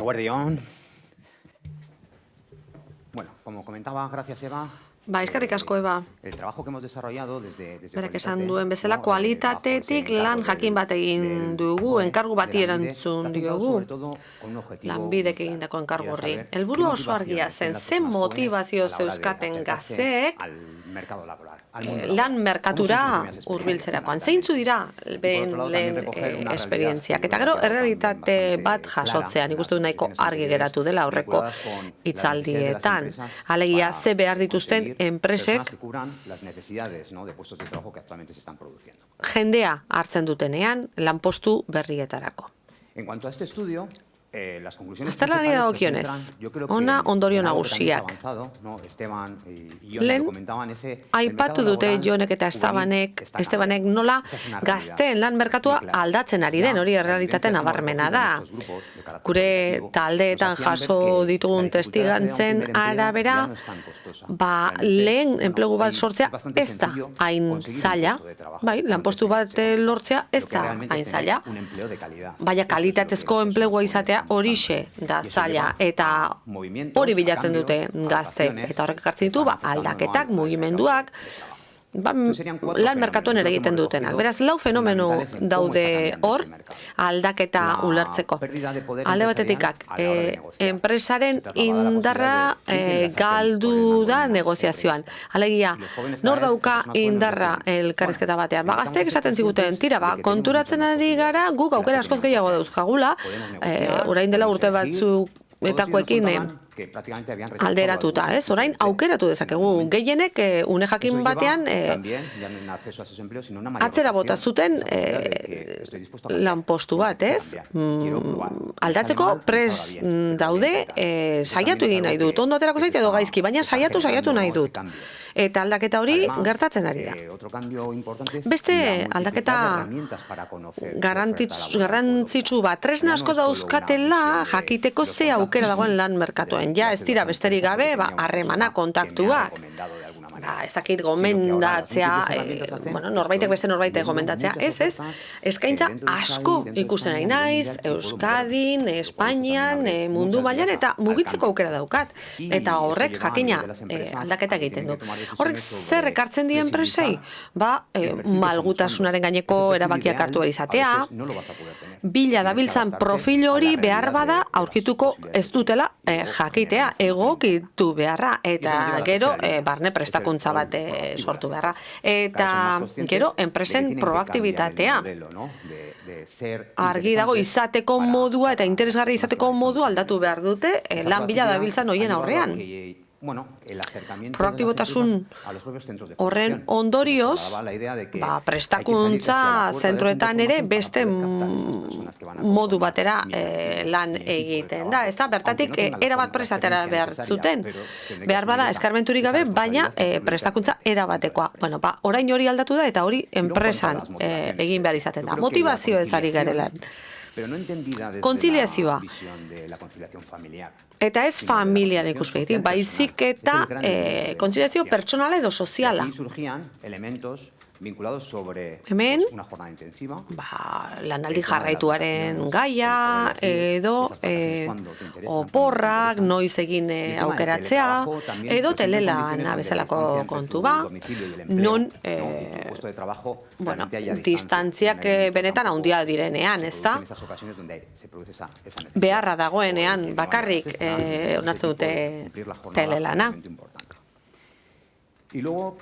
Eguerdión. Bueno, como comentaba, gracias Eva. Eskerrik asko, Eba. El trabajo que hemos desarrollado desde Berak esan duen bezala, kualitatetik lan jakin bat egin dugu, enkargu bati erantzun diogu. Lanbidek egindako enkargu horri. Helburu oso argia zen motivazio zeuzkaten gazteek lan merkatura hurbiltzerakoan. Zeintzu dira lehen esperientziak. Eta gero, errealitate bat jasotzean, ikustu nahiko argi geratu dela aurreko hitzaldietan. Alegia, ze behar dituzten enpresek jendea hartzen dutenean lanpostu berrietarako. En cuanto a este estudio, azterlanari dagokionez, ona ondorio nagusiak. Lehen, aipatu dute Jonek eta Estebanek nola gazteen lan merkatua aldatzen ari den, hori errealitate nabarmena da. Gure taldeetan jaso ditugun testigantzen arabera, lehen enplegu bat sortzea ez da hain zaila, lanpostu bat lortzea ez da hain zaila, baina kalitatezko enplegua izatea horixe da zaila eta hori bilatzen dute gaztek. Eta horrek ekartzen ditu aldaketak, mugimenduak, lan merkatuan ere egiten dutenak. Beraz, lau fenomeno daude hor aldaketa ulertzeko. Alde batetikak, enpresaren indarra galdu da negoziazioan. Alegia, nor dauka indarra elkarrizketa batean? Gazteek esaten ziguten, tira, konturatzen ari gara, guk aukera askoz gehiago dauzkagula, orain dela urte batzuk etakoekin alderatuta, ez? Orain aukeratu dezakegu. Gehienek une jakin batean atzera bota zuten lanpostu bat, ez? Aldatzeko prest daude, saiatu egin nahi dut. Ondo aterako zait edo gaizki, baina saiatu nahi dut. Eta aldaketa hori gertatzen ari da. Beste aldaketa garrantzitsu bat, tresna asko dauzkatela jakiteko ze aukera dagoen lan merkatuen. Ja, ez dira besterik gabe, harremana, kontaktuak. Ezakit gomendatzea, norbaitek beste norbaitek gomendatzea, ez, eskaintza asko ikusten ari naiz, Euskadin, Espainian, mundu mailan eta mugitzeko aukera daukat. Eta horrek jakina aldaketa egiten du. Horrek zer ekartzen dien enpresei? Malgutasunaren gaineko erabakiak hartu behar izatea, bila dabiltzan profil hori behar bada aurkituko ez dutela jakitea, egokitu beharra, eta gero barne prestakuntza bat sortu beharra. Eta gero, enpresen proaktibitatea. Argi dago izateko modua eta interesgarri izateko modua aldatu behar dute lan bila dabiltzan hoien aurrean. Proaktibotasun horren ondorioz, prestakuntza zentroetan ere beste modu batera lan egiten da. Ez da, bertatik erabat prestatera behar zuten. Behar bada eskarmenturik gabe, baina prestakuntza erabatekoa. Orain hori aldatu da eta hori enpresan egin behar izaten da. Motivazio ez ari garelan. Kontziliazioa. Eta ez familiaren ikuspegitik, baizik eta kontziliazio pertsonala edo soziala. Hemen, lanaldi jarraituaren gaia, edo oporrak, noiz egin aukeratzea, edo telelana bezalako kontu non distantziak benetan handia direnean, ez da? Beharra dagoenean bakarrik onartzen dute telelana. Y luego,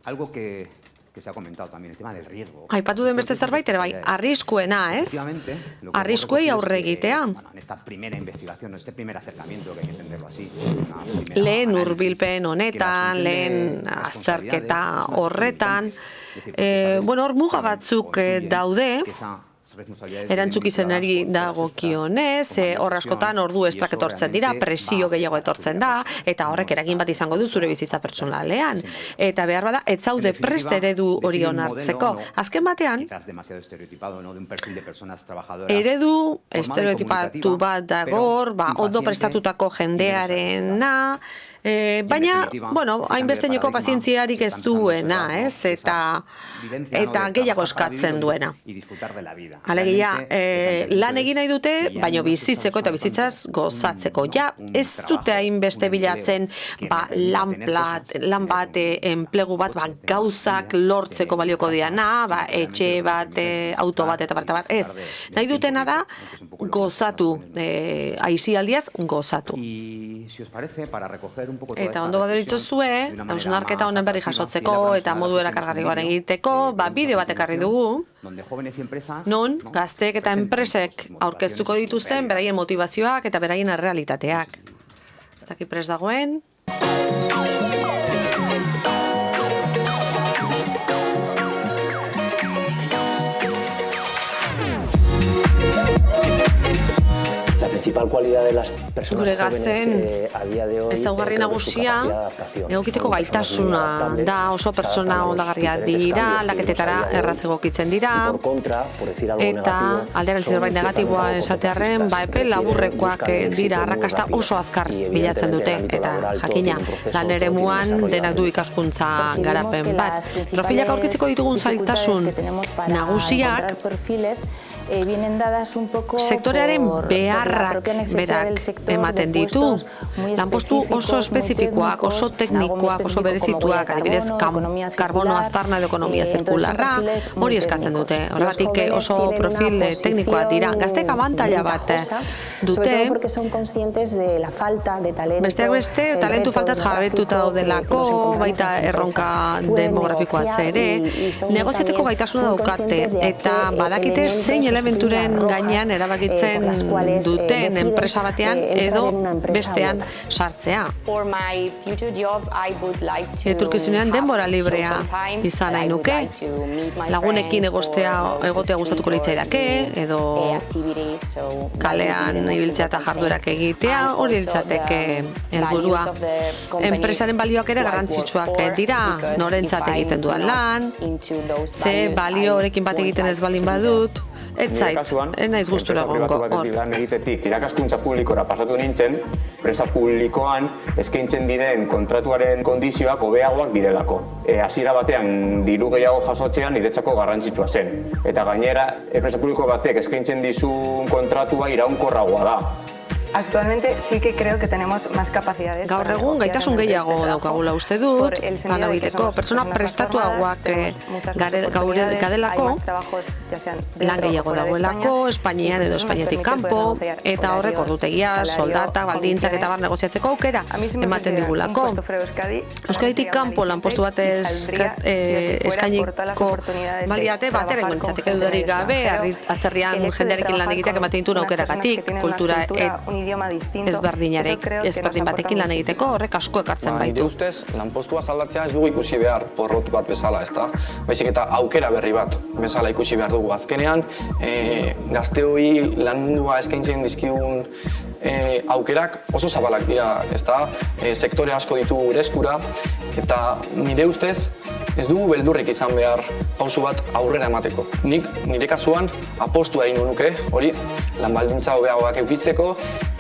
algo que se ha comentado también, el tema del riesgo. Aipatu den beste zerbait ere bai, arriskuena, ez? Arriskuei aurre egitea. Lehen hurbilpen honetan, lehen azterketa horretan, hor muga batzuk daude, erantzukizenari dagokionez, hor askotan ordu estrak etortzen dira, presio gehiago etortzen da, eta horrek eragin bat izango du zure bizitza pertsonalean. Eta behar bada, ez zaude prest eredu hori onartzeko. Azken batean, eredu estereotipatu bat dagor, ondo prestatutako jendearena, Baina, hainbesteineko pazientziarik ez duena, eta gehiago eskatzen duena. Alegia, lan egin nahi dute, baina bizitzeko eta bizitzaz gozatzeko. Ja, ez dute hainbeste bilatzen lan bat, enplegu bat, gauzak lortzeko balioko diana, etxe bat, auto bat, eta bat, ez. Nahi dutena da, gozatu, aizialdiaz gozatu. Eta ondo baderitzo zue, hausnarketa honen berri jasotzeko eta modu erakargarrigoan egiteko, bideo bat ekarri dugu, non gazteek eta enpresek aurkeztuko dituzten beraien motivazioak eta beraien errealitateak. Ez dakit prest dagoen. La principal cualidad de las personas jóvenes a día de hoy ezaugarri nagusia egokitzeko gaitasuna da, oso pertsona ondagarria dira, aldaketetara erraz egokitzen dira, eta aldearen zerbait negatiboa esatearren, epe laburrekoak dira, arrakasta oso azkar bilatzen dute, eta jakina, lan eremuan denak du ikaskuntza garapen bat. Profilak aurkitzeko ditugun zailtasun nagusiak sektorearen beharrak berak ematen ditu. Lanpostu oso espezifikoak, oso teknikoak, oso berezituak, adibidez karbono aztarna edo ekonomia zirkularra, hori eskatzen dute. Horregatik oso profil teknikoa dira. Gazteek abantaila bat dute, besteak beste, talentu faltaz jabetuta daudelako, baita erronka demografikoa ere, negoziateko gaitasuna daukate, eta badakite zein elementuren gainean erabakitzen duten enpresa batean edo bestean sartzea. Etorkizunean denbora librea izan nahi nuke, lagunekin egotea gustatuko litzaidake, edo kalean ibiltzea eta jarduerak egitea, hori litzateke helburua. Enpresaren balioak ere garrantzitsuak dira, norentzat egiten duan lan, ze balio horrekin bat egiten ez baldin badut, ez zait, ez naiz gustura gongo hor. Lan egitetik irakaskuntza publikora pasatu nintzen, enpresa publikoan eskaintzen diren kontratuaren kondizioak hobeagoak direlako. Hasiera batean diru gehiago jasotzean niretzako garrantzitsua zen. Eta gainera, enpresa publiko batek eskaintzen dizun kontratua iraunkorragoa da. Actualmente sí que creo que tenemos más capacidades. Gaur egun gaitasun gehiago daukagula uste dut, lan egiteko, pertsona prestatuagoak gadelako, lan gehiago dagoelako, Espainian edo Espainiatik kanpo, eta horrek ordutegia, soldata, baldintzak eta bar negoziatzeko aukera ematen digulako. Euskaditik kanpo lanpostu bat eskainiko baliate batera ingontzateke dudarik gabe, atzerrian jendearekin lan egiteak ematen dituen aukeragatik, kultura ezberdin batekin lan egiteko horrek asko ekartzen baitu. Nire ustez, lanpostua aldatzea ez dugu ikusi behar porrot bat bezala, ezta? Baizik eta aukera berri bat bezala ikusi behar dugu. Azkenean, gazteoi lan mundua eskaintzen dizkigun aukerak oso zabalak dira, ezta? Sektore asko ditugu gure eskura, eta nire ustez, ez dugu beldurrik izan behar pausu bat aurrera emateko. Nik nire kasuan apostua egingo nuke, hori lan baldintza hobeagoak edukitzeko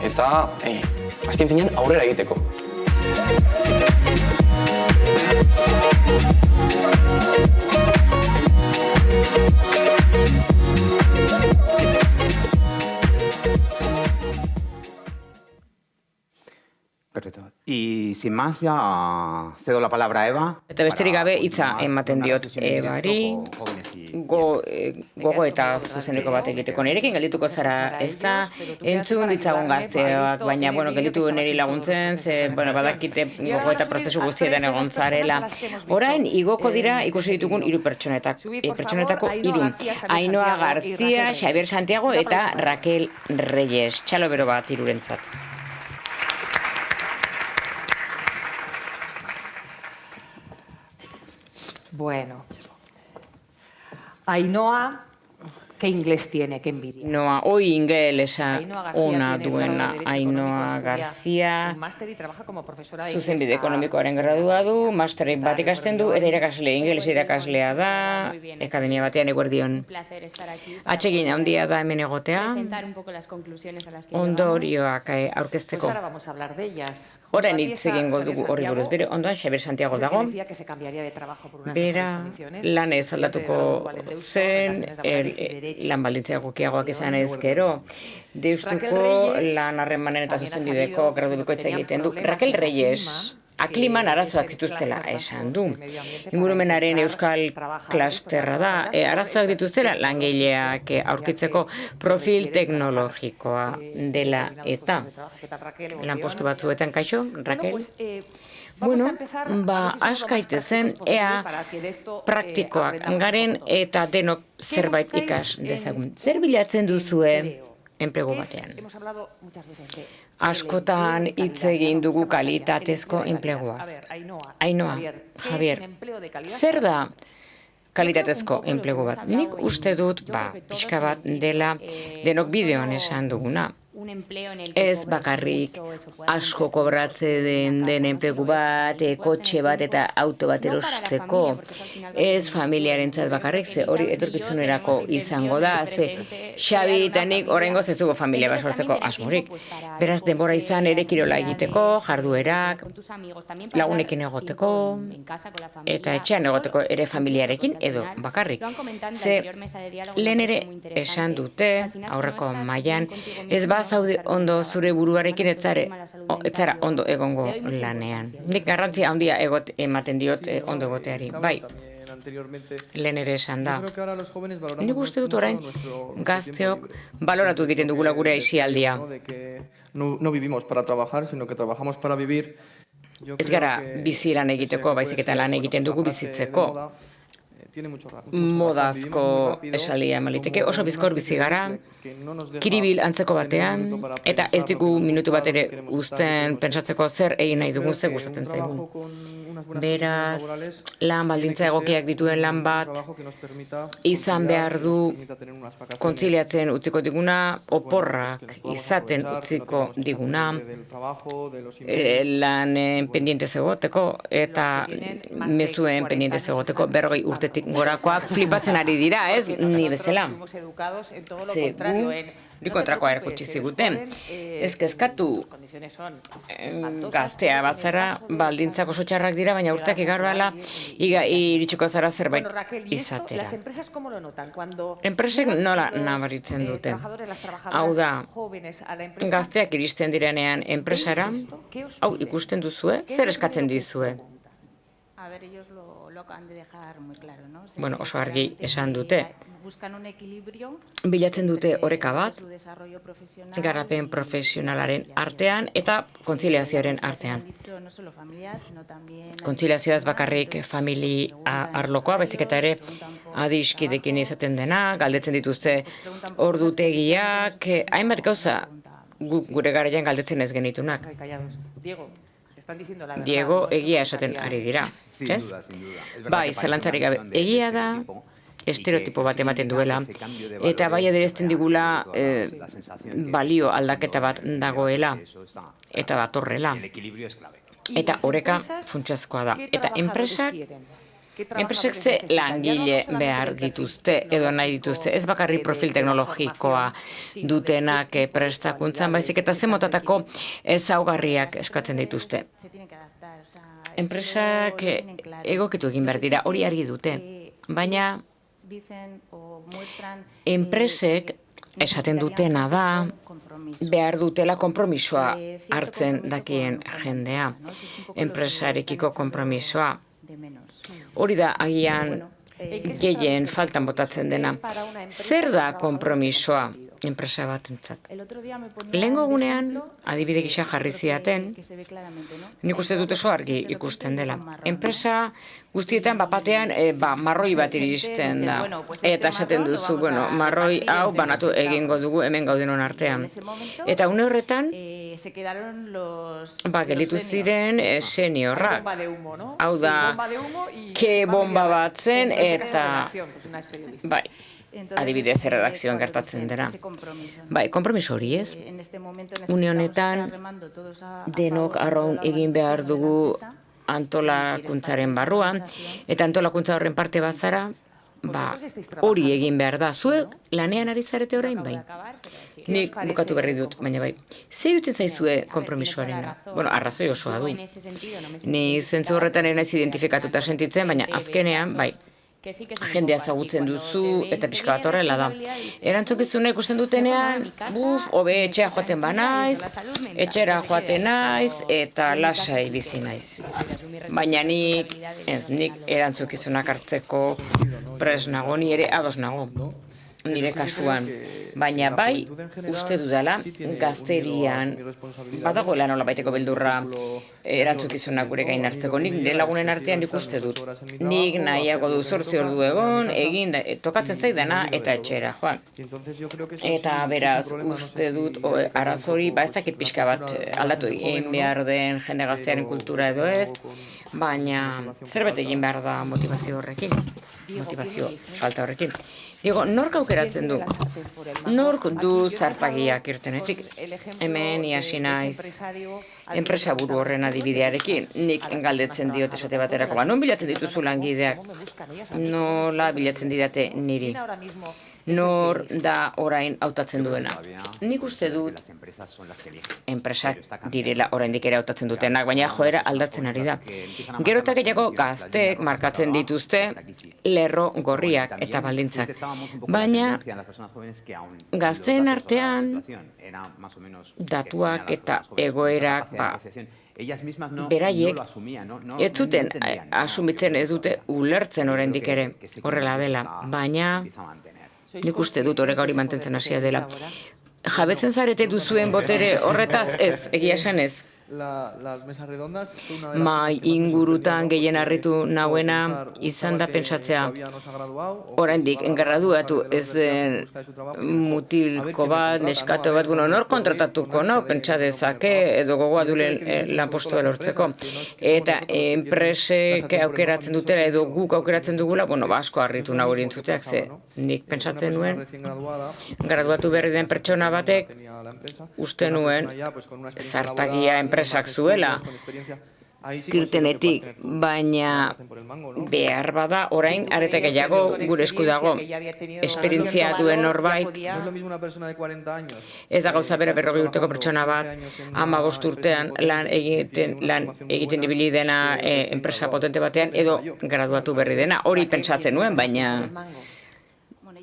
eta azken finean aurrera egiteko. Perfecto. Y sin más, ya cedo la palabra a Eva. Eta besterik gabe hitza ematen diot Ebari, gogo eta zuzeneko bat egiteko. Nirekin geldituko zara, ez da entzun ditzagun gazteak, baina, gelditu niri laguntzen, badakite gogo eta prozesu guztietan egon zarela. Orain, igoko dira ikusi ditugun 3 pertsonetako 3. Ainhoa García, Xabier Santiago eta Raquel Reyes. Txalo bero bat 3rentzat. Bueno, Ainhoa ¿Qué inglés tiene? ¿Qué envidia? Noa, hoi ingelesa Ainhoa García ona tiene el grado de duena. Derecho Ainhoa Económico, estudia García un máster y trabaja como profesora de zuzenbide inglés. ekonomikoaren gradua du, masterik bat ikasten du, eta irakasle, ingeles irakaslea da, akademia batean eguerdion. Atsegin handia da hemen egotea, ondorioak Pues aurkezteko. ahora vamos a hablar de ellas. Orain hitz egingo dugu horri buruz, bere ondoan Xabier Santiago dago, Decía que se cambiaría de trabajo por unas bera mejores condiciones. lanez aldatuko zen, lan baldintza egokiagoak izan ez gero, deustuko lan harremanen eta zuzenbideko gradubikoetza egiten du. Raquel Reyes, akliman arazoak zituztela esan du. Ingurumenaren euskal klasterra da, arazoak dituztela langileak aurkitzeko profil teknologikoa dela eta lanpostu batzuetan kaixo, Raquel? Bueno, askaitezen ea praktikoak garen eta denok zerbait ikas dezagun. Zer bilatzen duzue enplegu batean? Askotan hitz egin dugu kalitatezko enpleguaz. Ainhoa, Javier, zer da kalitatezko enplegu bat? Nik uste dut, pixka bat dela denok bideoan esan duguna. Ez bakarrik asko kobratze den enplegu bat, kotxe bat eta auto bat erosteko. Ez familiarentzat bakarrik, ze hori etorkizunerako izango da, ze Xabi eta nik oraingoz ez dugu familia bat sortzeko asmorik. Beraz, denbora izan ere kirola egiteko, jarduerak, lagunekin egoteko, eta etxean egoteko ere familiarekin edo bakarrik. Ze lehen ere esan dute, aurreko mailan, ez zaude ondo zure buruarekin etzara ondo egongo lanean. Nik garrantzia handia ematen diot ondo egoteari. Bai, lehen ere esan da. Nik uste dut orain gazteok baloratu egiten dugula gure aisialdia. No vivimos para trabajar, sino que trabajamos para vivir. Ez gara bizi lan egiteko, baizik eta lan egiten dugu bizitzeko. Modazko esalia emaliteke, oso bizkor bizi gara, kiribil antzeko batean, eta ez digu minutu bat ere uzten pentsatzeko zer egin nahi dugun, zer gustatzen zaigun. Beraz, lan baldintza egokiak dituen lan bat, izan behar du kontziliatzen utziko diguna, oporrak izaten utziko diguna, lan pendientez egoteko, eta mezuen pendientez egoteko, 40 urtetik gorakoak flipatzen ari dira, ez? Ni bezala. Ni kontrakoa erakutsi ziguten. Ez kezkatu gaztea bazara, baldintzak oso txarrak dira, baina urteak igaro ala iritsiko zara zerbait izatera. Enpresek nola nabaritzen dute? Hau da, gazteak iristen direnean enpresara, hau ikusten duzue, zer eskatzen dizue? Bueno, oso argi esan dute. Bilatzen dute oreka bat, garapen profesionalaren artean eta kontziliazioaren artean. Kontziliazioaz bakarrik familia arlokoa, baizik eta ere adiskidekin izaten dena, galdetzen dituzte ordutegiak, hainbat gauza gure garaian galdetzen ez genitunak. Diego egia esaten ari dira, ez? Bai, zelantzarik gabe, egia da, estereotipo bat ematen duela, eta bai adierazten digula balio aldaketa bat dagoela, eta datorrela. Eta oreka funtsezkoa da. Eta enpresek ze langile behar dituzte, edo nahi dituzte, ez bakarri profil teknologikoa dutenak prestakuntzan, baizik eta ze motatako ezaugarriak eskatzen dituzte. Enpresak egokitu egin behar dira, hori argi dute, baina enpresek esaten dutena da behar dutela konpromisoa hartzen dakien jendea, enpresarekiko konpromisoa. Hori da agian gehien faltan botatzen dena. Zer da konpromisoa enpresa batentzat? Lehengo egunean, adibide gisa jarri zidaten, nik uste dut oso argi ikusten dela. Enpresa guztietan bapatean marroi bat iristen da. Eta esaten duzu, marroi hau banatu egingo dugu hemen gaudenon artean. Eta une horretan, gelditu ziren seniorrak. Hau da, ke bomba bat zen eta... Bai. adibidez erredakzioan gertatzen dira. Bai, konpromiso hori ez. Une honetan denok arraun egin behar dugu antolakuntzaren barruan, eta antolakuntza horren parte bazara, hori egin behar da. Zuek lanean ari zarete orain, bai. Nik bukatu berri dut, baina bai. Ze dutzen zaizue konpromisoarena? Bueno, arrazoi osoa du. Ni zentzu horretan ere naiz identifikatuta sentitzen, baina azkenean, bai, jendea ezagutzen duzu eta pixka bat horrela da. Erantzukizuna ikusten dutenean, hobe etxea joaten banaiz, etxera joaten naiz eta lasai bizi naiz. Baina nik erantzukizunak hartzeko prest nago, ni ere ados nago, nire kasuan. Baina bai, uste dudala, gazterian badagoela nolabaiteko beldurra erantzukizunak gure gain hartzeko. Nik nire lagunen artean ikuste dut. Nik nahiago du 8 ordu egon, egin tokatzen zaidana eta etxera joan. Eta beraz, uste dut arazori, ez dakit pixka bat aldatu egin behar den jende gaztearen kultura edo ez, baina zerbait egin behar da motivazio horrekin, motivazio falta horrekin. Digo, nork aukeratzen du? Nork du zarpagiak irtenetik? Hemen iasi naiz enpresa buru horren adibidearekin. Nik galdetzen diot esate baterako. Non bilatzen dituzu langideak? Nola bilatzen didate niri? Nor da orain hautatzen duena. Nik uste dut enpresak direla oraindik ere hautatzen dutenak, baina joera aldatzen ari da. Gero eta gehiago gazteek markatzen dituzte lerro gorriak eta baldintzak. Baina gazteen artean datuak eta egoerak beraiek ez zuten asumitzen, ez dute ulertzen oraindik ere horrela dela, baina nik uste dut horrega hori mantentzen hasia dela. Jabetzen zarete duzuen botere horretaz ez, egia esan ez. Mai ingurutan gehien harritu nauena izan da pentsatzea oraindik graduatu ez den mutilko bat, neskato bat, nor kontratatuko, pentsa dezake edo gogoa du lanpostua lortzeko. Eta enpresek aukeratzen dutela edo guk aukeratzen dugula, asko harritu nago hori entzuteak, ze nik pentsatzen nuen graduatu berri den pertsona batek uste nuen zartagia enpresak zuela irtenetik, baina behar bada orain areta gehiago gure esku dago. Esperientzia duen norbait, ez da gauza bera 40 urteko pertsona bat 15 urtean lan egiten ibili dena enpresa potente batean edo graduatu berri dena. Hori pentsatzen nuen, baina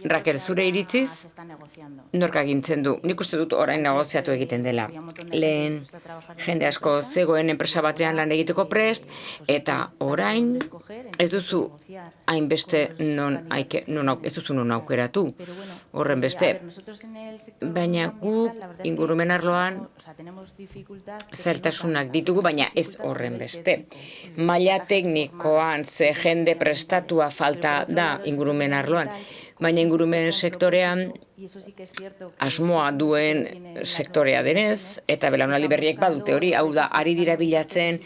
Raquel, zure iritziz, nork agintzen du? Nik uste dut orain negoziatu egiten dela. Lehen, jende asko zegoen enpresa batean lan egiteko prest, eta orain ez duzu hainbeste ez duzu non aukeratu, horren beste. Baina guk ingurumen arloan zailtasunak ditugu, baina ez horren beste. Maila teknikoan ze jende prestatua falta da ingurumen arloan, baina ingurumen sektorean asmoa duen sektorea denez, eta belaunaldi berriek badute hori, hau da, ari dira bilatzen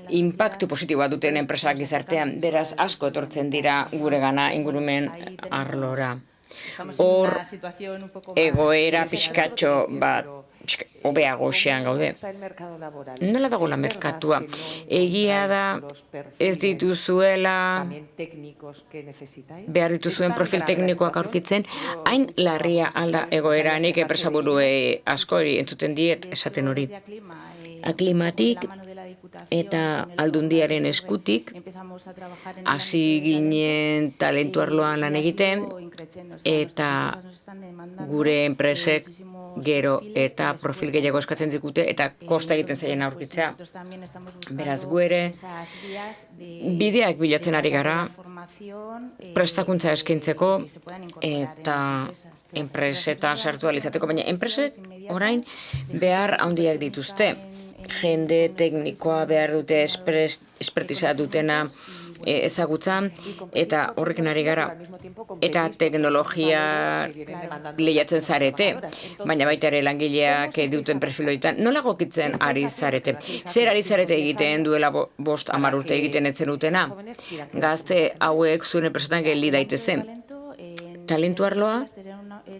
inpaktu positiboa duten enpresak gizartean, beraz asko etortzen dira guregana ingurumen arlora. Hor egoera pixkatxo bat hobeago xean gaude. Nola dago la merkatua? Egia da ez dituzuela behar dituzuen profil teknikoak aurkitzen, hain larria alda egoera, nik enpresaburuei askori entzuten diet esaten hori. Aklimatik eta aldundiaren eskutik hasi ginen talentu arloan lan egiten eta gure enpresek gero eta profil gehiago eskatzen zikute eta kosta egiten zaien aurkitzea. Beraz ere bideak bilatzen ari gara prestakuntza eskaintzeko eta enpresetan sartu alizateko, baina enpresek orain behar handiak dituzte. Jende teknikoa behar dute espertiza dutena ezagutza eta horrekin ari gara. Eta teknologia lehiatzen zarete, baina baita ere langileak duten perfiloetan. Nola gokitzen ari zarete? Zer ari zarete egiten duela 5-10 urte egiten etzen dutena? Gazte hauek zuen enpresetan geldi daitezen. talentu arloa,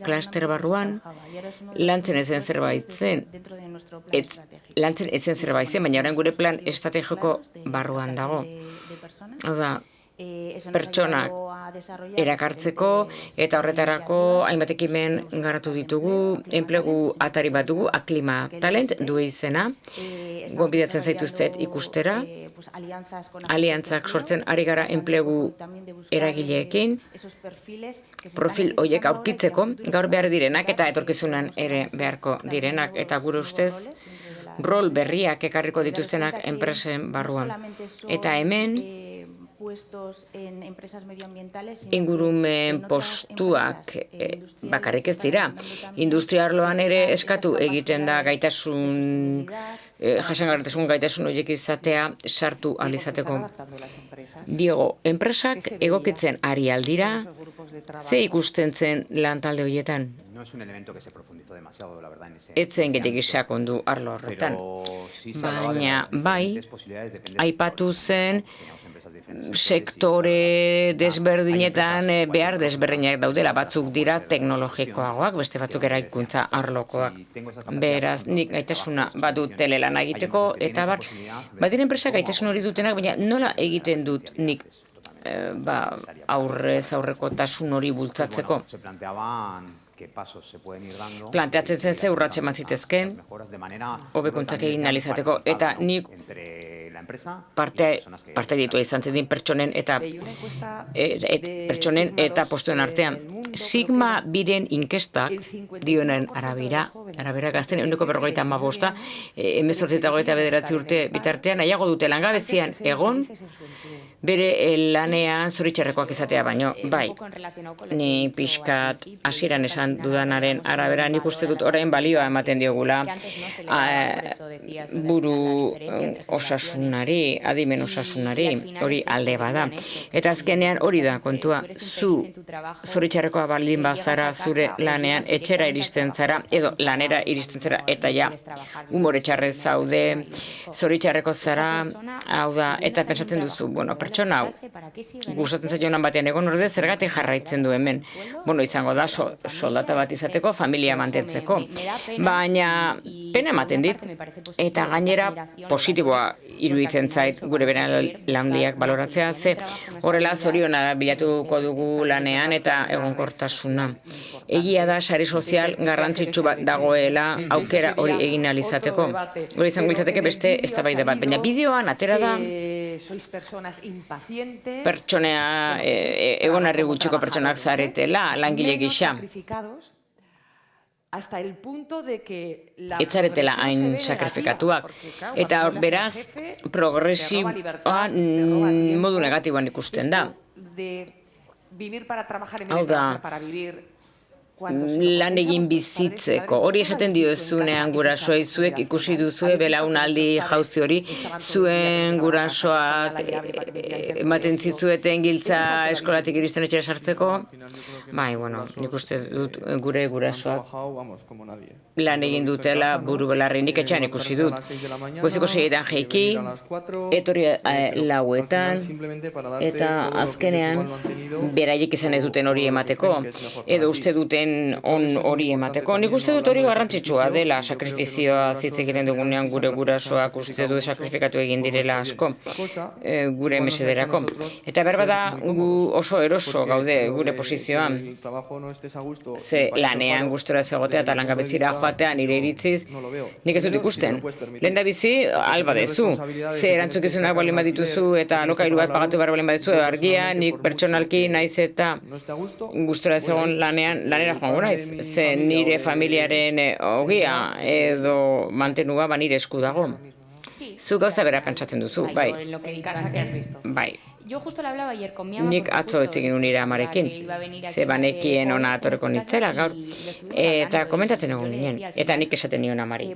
klaster barruan, lantzen ezen zerbait zen, lantzen ezen zerbait zen, baina orain gure plan estrategiko barruan dago. Hau da, pertsonak erakartzeko eta horretarako hainbat ekimen garatu ditugu, enplegu atari bat dugu, Aklima Talent du izena, gonbidatzen zaituztet ikustera, aliantzak sortzen ari gara enplegu eragileekin, profil horiek aurkitzeko, gaur behar direnak eta etorkizunan ere beharko direnak, eta gure ustez, rol berriak ekarriko dituztenak enpresen barruan. Eta hemen, ingurumen postuak bakarrik ez dira. Industria arloan ere eskatu egiten da gaitasun, jasangarritasun gaitasun horiek izatea sartu alizateko. Diego, enpresak egokitzen ari aldira, ze ikusten zen lan talde horietan? Etzen gehiagik sakondu arlo horretan. Baina, bai, aipatu zen, sektore desberdinetan behar desberdinak daudela, batzuk dira teknologikoagoak, beste batzuk eraikuntza arlokoak. Beraz, nik gaitasuna badut telelan egiteko, eta badire enpresak gaitasun hori dutenak, baina nola egiten dut nik aurrez aurreko tasun hori bultzatzeko? Planteatzen zen ze urratxe mazitezken, hobekuntzak egin analizateko, eta nik parte ditua izan zen pertsonen eta postuen artean. Sigma biren inkestak dionen arabera gazten 155, 18-29 urte bitartean, nahiago dute langabezian egon, bere lanean zoritxarrekoak izatea baino, bai, ni pixkat hasieran esan dudanaren arabera, nik uste dut orain balioa ematen diogula buru osasunari, adimen osasunari, hori alde bada. Eta azkenean hori da kontua, zu zoritxarrekoa baldin bazara zure lanean etxera iristen zara, edo lanera iristen zara, eta ja, umore txarrez zaude, zoritxarreko zara, hau da, eta pentsatzen duzu, bueno, pertsona hau, gustatzen zaionan batean egon orde, zergatik jarraitzen du hemen. Bueno, izango da, soldata bat izateko, familia mantentzeko. Baina, pena ematen dit, eta gainera positiboa iruditzen zait gure beren landiak baloratzea, ze horrela zoriona bilatuko dugu lanean eta egonkortasuna. Egia da, sare sozial garrantzitsu bat dagoela aukera hori egin alizateko. Hori izango litzateke beste eztabaida bat, baina bideoan atera da pertsonea, egonarri gutxiko pertsonak zaretela, langile gisa. Etzaretela hain sakrifikatuak. Eta beraz, progresiboa modu negatiboan ikusten da. Hau da, lan egin bizitzeko. Hori esaten diozunean gurasoei, zuek ikusi duzue belaunaldi jauzi hori, zuen gurasoak ematen zizueten giltza eskolatik iristen etxera sartzeko. Bai, bueno, nik uste dut gure gurasoak lan egin dutela buru belarri, nik etxean ikusi dut. Goizeko 6etan jeiki, etorri 4etan, eta azkenean beraiek izan ez duten hori emateko, edo uste duten on hori emateko. Nik uste dut hori garrantzitsua dela, sakrifizioa hitz egiten dugunean gure gurasoak uste du sakrifikatu egin direla asko, gure mesederako. Eta berbada gu oso eroso gaude gure posizioan, ze lanean gustora ez egotea eta langabezira joatea nire iritziz, nik ez dut ikusten. Lehen da bizi, alba dezu, ze erantzukizunak balin badituzu eta alokairu bat pagatu behar balin badizu, argia, nik pertsonalki naiz eta gustora ez egon lanera joango naiz, ze nire familiaren ogia edo mantenua nire esku dago. Zu gauza bera pentsatzen duzu, bai. Bai. Nik atzo ez egin nire amarekin, ze banekien ona atorreko nintzela gaur, eta komentatzen egon ginen, eta nik esaten nion amari.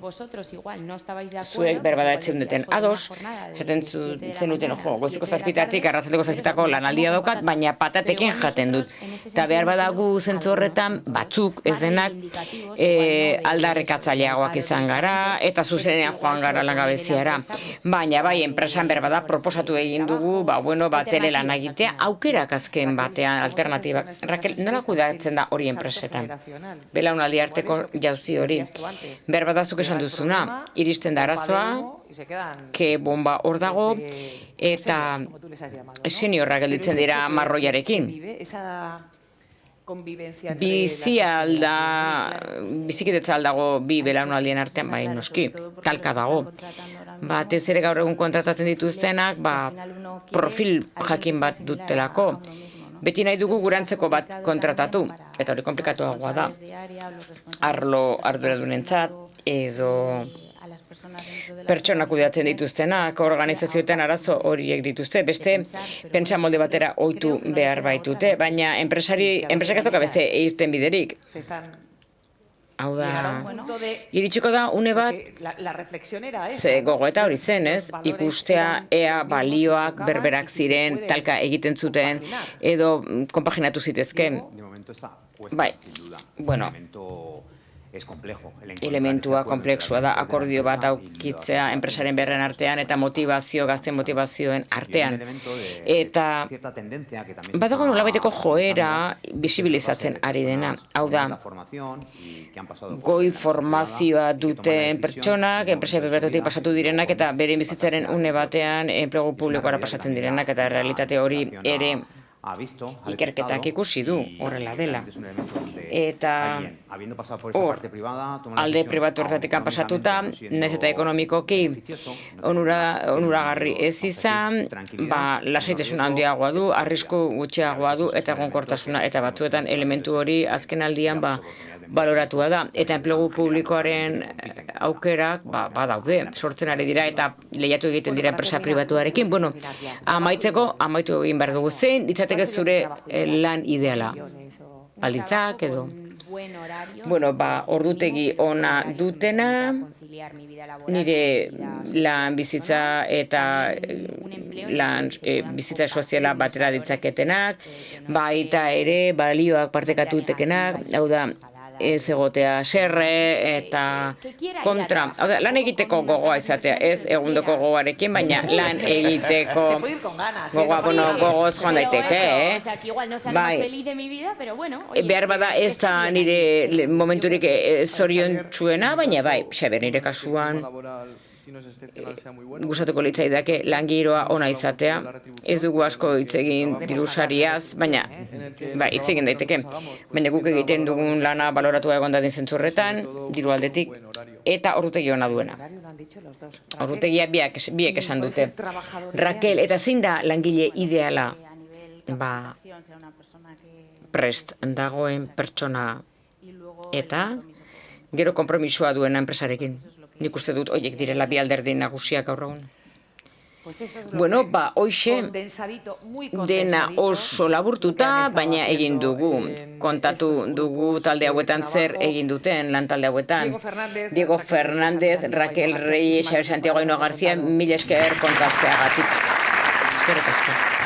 Zuek berbada etzen duten ados, esaten zenuten, goizeko 7:00, arratsaldeko 7:00 lanaldia daukat, baina patatekin jaten dut. Eta behar badagu zentzu horretan, batzuk ez denak aldarrikatzaileagoak izan gara, eta zuzenean joan gara langabeziara. Baina bai, enpresan berbada proposatu egin dugu, telelana egitea, aukerak azken batean, alternatibak. Raquel, nola kudatzen da hori enpresetan? Belaunaldi arteko jauzi hori. Behar badazuk esan duzuna, iristen da arazoa, ke bomba hor dago, eta seniorra gelditzen dira marroiarekin. Bizikitetza aldago bi belaunaldien artean, bai noski, talka dago. Batez ere gaur egun kontratatzen dituztenak, profil jakin bat dutelako. Beti nahi dugu gurantzeko bat kontratatu, eta hori komplikatuagoa da. Arlo arduradunentzat, edo pertsonak kudeatzen dituztenak, organizazioetan arazo horiek dituzte, beste pentsa molde batera ohitu behar baitute, baina enpresak ez dauka beste irten biderik. Hau da, iritsiko da une bat, ze gogoeta hori zen, ez? Ikustea ea balioak berberak ziren, talka egiten zuten, edo konpaginatu zitezken. Bai, bueno, elementua komplexua da, akordio bat aukitzea enpresaren berren artean eta gazten motivazioen artean. Eta badago nolabaiteko joera bisibilizatzen ari dena. Hau da, goi formazioa duten pertsonak, enpresa pribatutik pasatu direnak eta bere bizitzaren une batean enplegu publikoara pasatzen direnak eta realitate hori ere ikerketak ikusi du horrela dela. Eta hor, alde pribatu horretatik pasatuta, nahiz eta ekonomikoki onuragarri ez izan, lasaitasun handiagoa du, arrisku gutxiagoa du, eta egonkortasuna, eta batzuetan elementu hori azken aldian baloratua da. Eta enplegu publikoaren aukerak badaude, sortzen ari dira eta lehiatu egiten dira enpresa pribatuarekin. Bueno, amaitu egin behar dugu zein, ditzateke zure lan ideala. Baldintzak edo. Bueno, ordutegi ona dutena, nire lan bizitza eta lan bizitza soziala batera ditzaketenak, baita ere balioak partekatu tekenak, hau da, ez egotea serre eta kontra. Hau da, lan egiteko gogoa izatea, ez egundoko gogoarekin, baina lan egiteko gogoa, gogoz joan daiteke, bai. Behar bada ez da nire momenturik zoriontsuena, baina bai, Xabier, nire kasuan gustatuko litzaidake langiroa ona izatea. Ez dugu asko hitz egin dirusariaz, baina hitz egin daiteke. Baina guk egiten dugun lana baloratua egon dadin zentzurretan, diru aldetik, eta ordutegi ona duena. Ordutegia biek esan dute. Raquel, eta zein da langile ideala? Prest dagoen pertsona eta gero konpromisoa duena enpresarekin. Nik uste dut, horiek direla bi alderdi nagusiak gaur egun. Bueno, hoxe dena oso laburtuta, baina egin dugu. Kontatu dugu talde hauetan zer egin duten, lan talde hauetan. Diego Fernández, Raquel Reyes, Xabier Santiago, Ainhoa García, mila esker kontatzeagatik. Eskerrik asko.